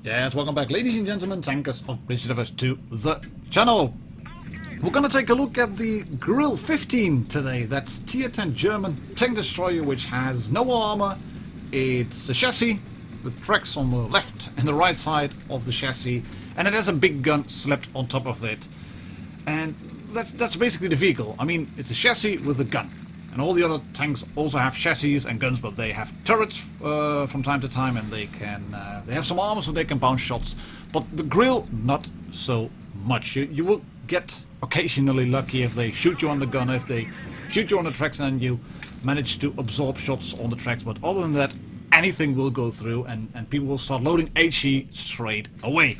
Yes, welcome back, ladies and gentlemen, tankers of Blitz to the channel. We're gonna take a look at the Grille 15 today. That's tier 10 German tank destroyer, which has no armor. It's a chassis with tracks on the left and the right side of the chassis, and it has a big gun slapped on top of it. And that's basically the vehicle. I mean, it's a chassis with a gun. And all the other tanks also have chassis and guns, but they have turrets from time to time, and they have some armor so they can bounce shots. But the Grille, not so much. You will get occasionally lucky if they shoot you on the gun, if they shoot you on the tracks, and you manage to absorb shots on the tracks. But other than that, anything will go through, and people will start loading HE straight away.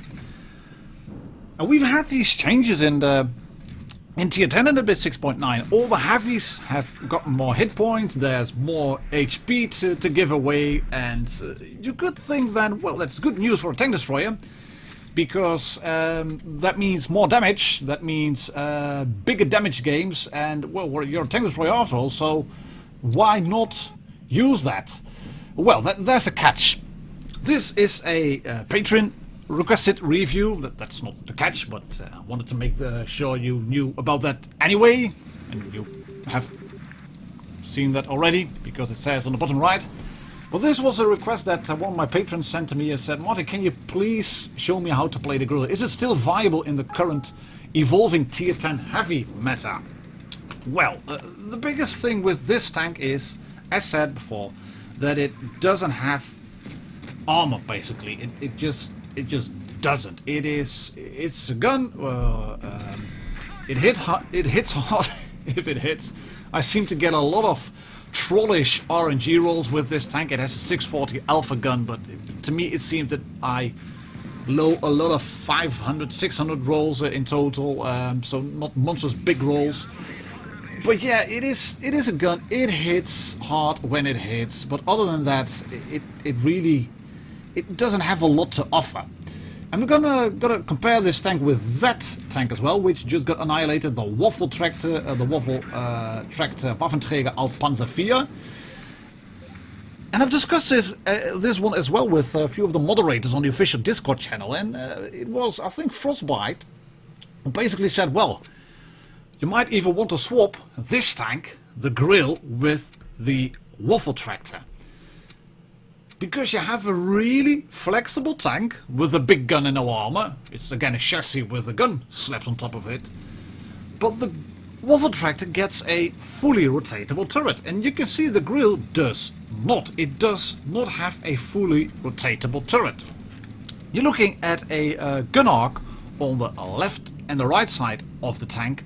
And we've had these changes in tier 10 and a bit 6.9, all the heavies have gotten more hit points, there's more HP to give away, and you could think then, well, that's good news for a tank destroyer, because that means more damage, that means bigger damage games, and, well, you're a tank destroyer after all, so why not use that? Well, there's a catch. This is a Patron requested review. That's not the catch, but I wanted to make sure you knew about that anyway, and you have seen that already because it says on the bottom right. But this was a request that one of my patrons sent to me and said, Martin, can you please show me how to play the Grille? Is it still viable in the current evolving tier 10 heavy meta? Well, the biggest thing with this tank is, as said before, that it doesn't have armor. Basically, it just doesn't. It's a gun. It hits hard if it hits. I seem to get a lot of trollish RNG rolls with this tank. It has a 640 alpha gun, but to me it seemed that I low a lot of 500, 600 rolls in total. So not monstrous big rolls. But yeah, it is a gun. It hits hard when it hits, but other than that, it doesn't have a lot to offer. And we're gonna compare this tank with that tank as well, which just got annihilated, the Waffle Tractor, Tractor Waffenträger auf Panzer IV. And I've discussed this one as well with a few of the moderators on the official Discord channel, and it was, I think, Frostbite, who basically said, well, you might even want to swap this tank, the Grille, with the Waffle Tractor. Because you have a really flexible tank with a big gun and no armor. It's again a chassis with a gun slapped on top of it. But the Waffle Tractor gets a fully rotatable turret. And you can see the Grille does not. It does not have a fully rotatable turret. You're looking at a gun arc on the left and the right side of the tank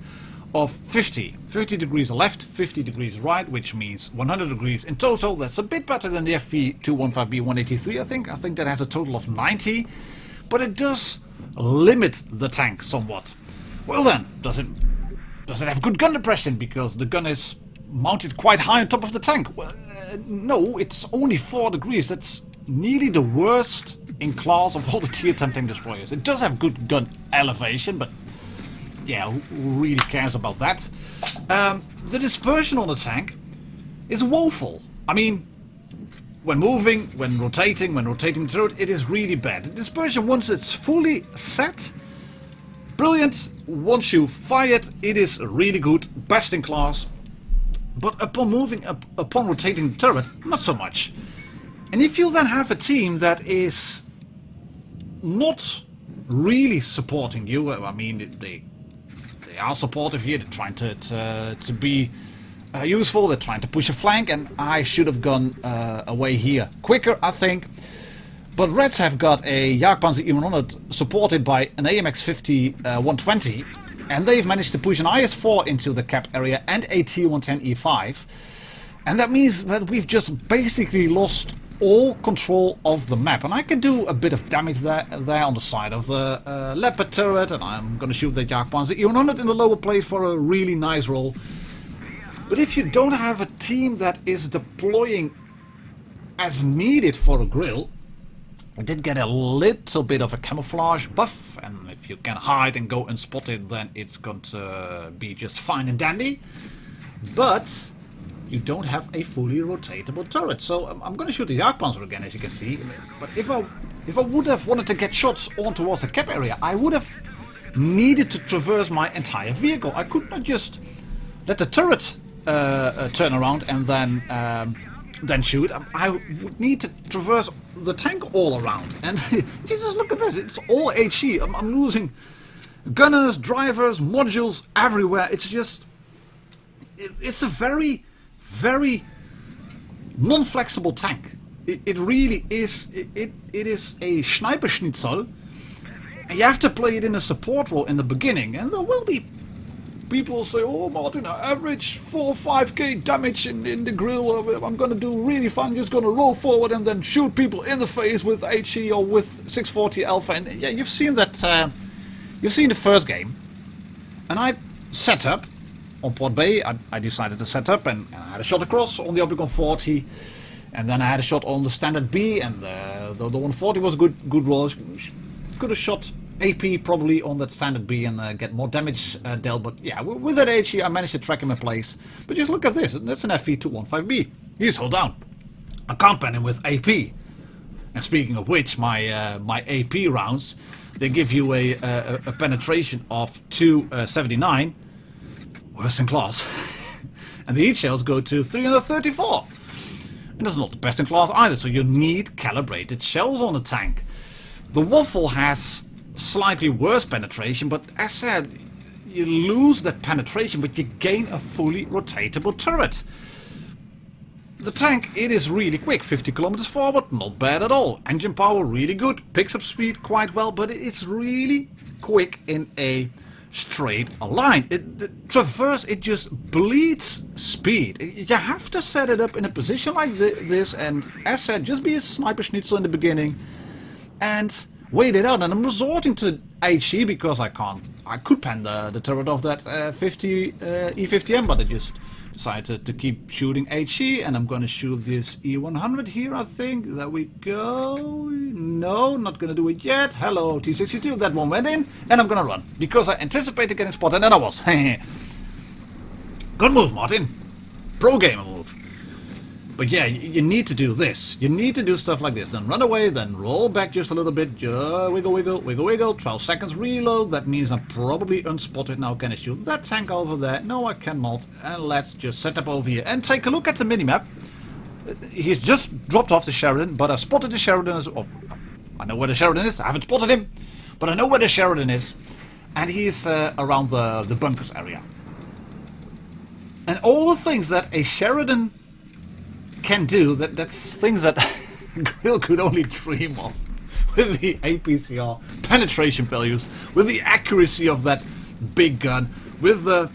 of 50 degrees left, 50 degrees right, which means 100 degrees in total. That's a bit better than the FV215B183, I think. I think that has a total of 90, but it does limit the tank somewhat. Well then, does it have good gun depression because the gun is mounted quite high on top of the tank? Well, no, it's only 4 degrees. That's nearly the worst in class of all the tier 10 tank destroyers. It does have good gun elevation, but yeah, who really cares about that? The dispersion on the tank is woeful. I mean, when moving, when rotating the turret, it is really bad. The dispersion, once it's fully set, brilliant. Once you fire it is really good, best in class. But upon rotating the turret, not so much. And if you then have a team that is not really supporting you, I mean, they are supportive here, they're trying to be useful, they're trying to push a flank, and I should have gone away here quicker, I think. But Reds have got a Jagdpanzer E100 supported by an AMX-50 120, and they've managed to push an IS-4 into the cap area and a T110 E5. And that means that we've just basically lost all control of the map, and I can do a bit of damage there on the side of the Leopard turret, and I'm gonna shoot the Jagdpanzer E100 in the lower plate for a really nice roll. But if you don't have a team that is deploying as needed for a Grille, I did get a little bit of a camouflage buff, and if you can hide and go unspotted, then it's going to be just fine and dandy. But you don't have a fully rotatable turret. So I'm going to shoot the Jagdpanzer again, as you can see. But if I if I would have wanted to get shots on towards the cap area, I would have needed to traverse my entire vehicle. I could not just let the turret turn around and then shoot. I would need to traverse the tank all around. And Jesus, look at this. It's all HE. I'm losing gunners, drivers, modules everywhere. It's just... It's a very, very non-flexible tank. It really is. It is a sniper schnitzel. And you have to play it in a support role in the beginning. And there will be people say, oh Martin, average 4 or 5k damage in the Grille. I'm going to do really fun. Just going to roll forward and then shoot people in the face with HE or with 640 Alpha. And yeah, you've seen that. You've seen the first game. And I set up on Port Bay. I decided to set up and I had a shot across on the Opticon 40. And then I had a shot on the standard B, and the 140 was a good roll. Could have shot AP probably on that standard B and get more damage dealt, but yeah, with that HE I managed to track him in place. But just look at this, that's an FV215B. He's hold down. I can't pen him with AP. And speaking of which, my my AP rounds, they give you a penetration of 279, worse in class. And the heat shells go to 334. And that's not the best in class either, so you need calibrated shells on the tank. The Waffle has slightly worse penetration, but as said, you lose that penetration, but you gain a fully rotatable turret. The tank, it is really quick, 50 kilometers forward, not bad at all. Engine power, really good, picks up speed quite well, but it's really quick in a straight line. The traverse, it just bleeds speed. You have to set it up in a position like this, and as said, just be a sniper schnitzel in the beginning and wait it out. And I'm resorting to HE because I could pen the turret of that 50 E50M, but I just decided to keep shooting HE, and I'm gonna shoot this E100 here, I think. There we go. No, not gonna do it yet. Hello, T62. That one went in, and I'm gonna run because I anticipated getting spotted, and I was. Good move, Martin. Pro gamer move. But yeah, you need to do this. You need to do stuff like this. Then run away, then roll back just a little bit. Wiggle, wiggle, wiggle, wiggle. 12 seconds reload. That means I'm probably unspotted now. Can I shoot that tank over there? No, I cannot. And let's just set up over here and take a look at the minimap. He's just dropped off the Sheridan, but I spotted the Sheridan as well. I know where the Sheridan is. I haven't spotted him, but I know where the Sheridan is. And he's around the bunkers area. And all the things that a Sheridan can do, that's things that Grille could only dream of, with the APCR penetration values, with the accuracy of that big gun, with the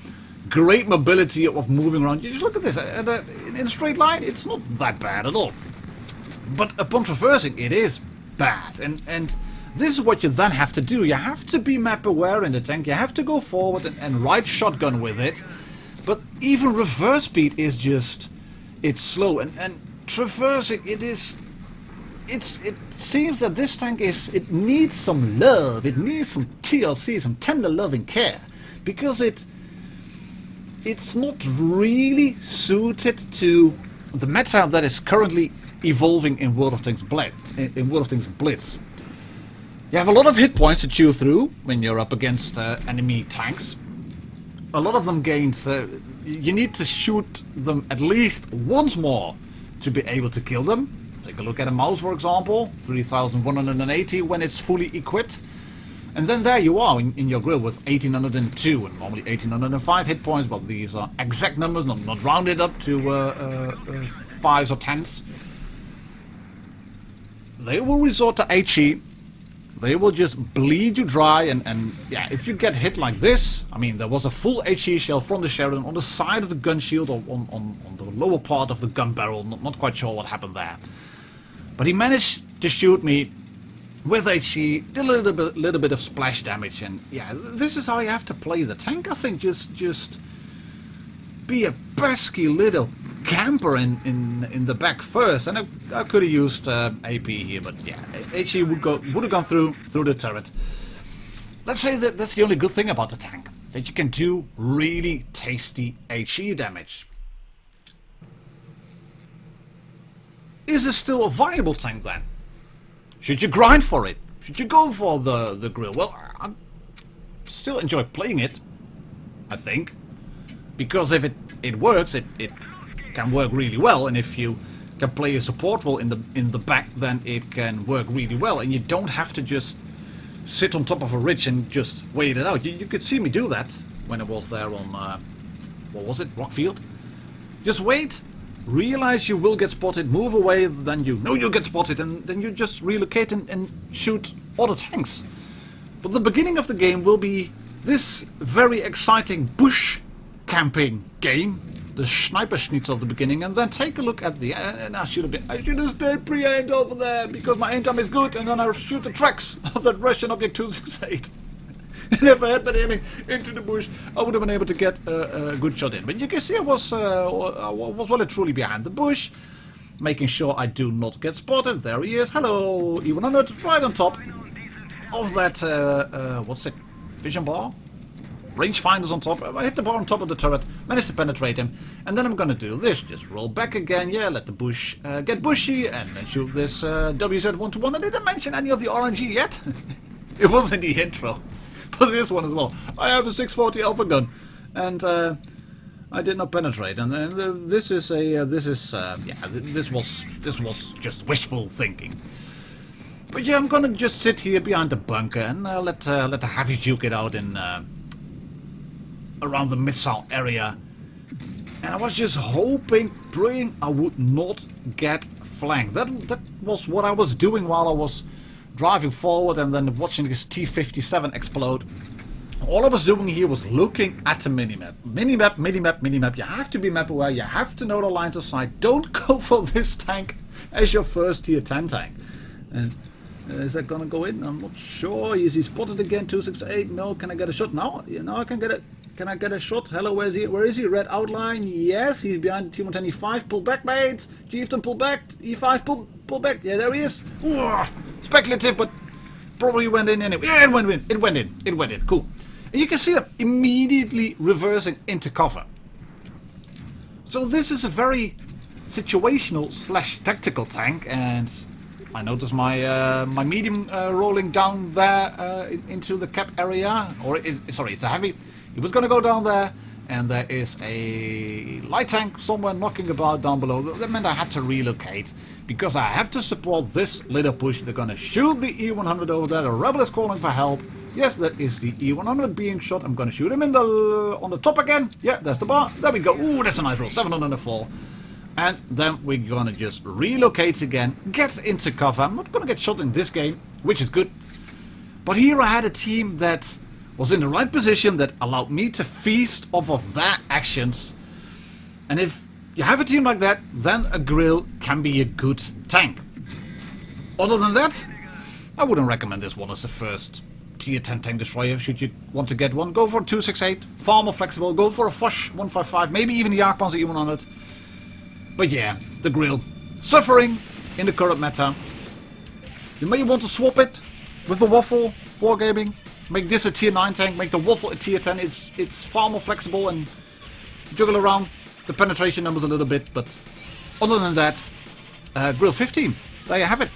great mobility of moving around. You just look at this, in a straight line, it's not that bad at all. But upon traversing, it is bad, and this is what you then have to do. You have to be map aware in the tank, you have to go forward and ride shotgun with it, but even reverse speed is just... It's slow, and traversing, it seems that this tank it needs some love, it needs some TLC, some tender loving care, because it's not really suited to the meta that is currently evolving in World of Tanks Blitz. You have a lot of hit points to chew through when you're up against enemy tanks. A lot of them gained. You need to shoot them at least once more to be able to kill them. Take a look at a mouse, for example, 3180 when it's fully equipped. And then there you are in your Grille with 1802 and normally 1805 hit points, but these are exact numbers, not rounded up to 5s or 10s. They will resort to HE. They will just bleed you dry, and yeah, if you get hit like this, I mean, there was a full HE shell from the Sheridan on the side of the gun shield, or on the lower part of the gun barrel, not quite sure what happened there. But he managed to shoot me with HE, did a little bit of splash damage, and yeah, this is how you have to play the tank, I think. Just be a pesky little camper in the back first, and I could have used AP here, but yeah, HE would have gone through the turret. Let's say that's the only good thing about the tank, that you can do really tasty HE damage. Is this still a viable tank then? Should you grind for it? Should you go for the Grille? Well, I still enjoy playing it, I think. Because if it works, it can work really well, and if you can play a support role in the back, then it can work really well, and you don't have to just sit on top of a ridge and just wait it out. You could see me do that when I was there on what was it, Rockfield? Just wait, realize you will get spotted, move away, then you know you'll get spotted, and then you just relocate and shoot other tanks. But the beginning of the game will be this very exciting bush camping game, the sniper schnitz of the beginning, and then take a look at the and I should have stayed pre-aimed over there because my aim time is good, and then I'll shoot the tracks of that Russian Object 268. And if I had been aiming into the bush, I would have been able to get a good shot in. But you can see I was well and truly behind the bush, making sure I do not get spotted. There he is. Hello, E100, right on top of that what's it? Vision bar? Rangefinders on top. I hit the bar on top of the turret, managed to penetrate him, and then I'm gonna do this. Just roll back again, yeah, let the bush get bushy, and then shoot this WZ-121. I didn't mention any of the RNG yet. It was in the intro. But this one as well. I have a 640 Alpha gun, and I did not penetrate. And this was just wishful thinking. But yeah, I'm gonna just sit here behind the bunker and let the heavy juke it out in around the missile area. And I was just hoping, praying I would not get flanked. That was what I was doing while I was driving forward and then watching this T-57 explode. All I was doing here was looking at the minimap. Minimap. You have to be map aware, you have to know the lines of sight. Don't go for this tank as your first tier 10 tank. And is that gonna go in? I'm not sure. Is he spotted again? 268. No, can I get a shot? No, I can get it. Can I get a shot? Hello, where is he? Red outline. Yes, he's behind T-110 E5. Pull back, mate. Chieftain, pull back. E5, pull back. Yeah, there he is. Ooh, speculative, but probably went in anyway. Yeah, it went in. Cool. And you can see them immediately reversing into cover. So this is a very situational / tactical tank, and I noticed my my medium rolling down there into the cap area. Sorry, it's a heavy. He was going to go down there, and there is a light tank somewhere knocking about down below. That meant I had to relocate, because I have to support this little push. They're going to shoot the E100 over there. The rebel is calling for help. Yes, that is the E100 being shot. I'm going to shoot him on the top again. Yeah, there's the bar. There we go. Ooh, that's a nice roll. 704. And then we're going to just relocate again, get into cover. I'm not going to get shot in this game, which is good. But here I had a team that was in the right position, that allowed me to feast off of their actions. And if you have a team like that, then a Grille can be a good tank. Other than that, I wouldn't recommend this one as the first tier 10 tank destroyer. Should you want to get one, go for a 268, far more flexible, go for a Foch 155, maybe even the Jagdpanzer E100. But yeah, the Grille, suffering in the current meta. You may want to swap it with the Waffle Wargaming. Make this a tier 9 tank, make the Waffle a tier 10. It's far more flexible and juggle around the penetration numbers a little bit. But other than that, Grille 15, there you have it.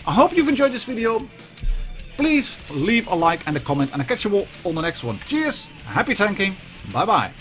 I hope you've enjoyed this video. Please leave a like and a comment, and I'll catch you all on the next one. Cheers, happy tanking, bye bye.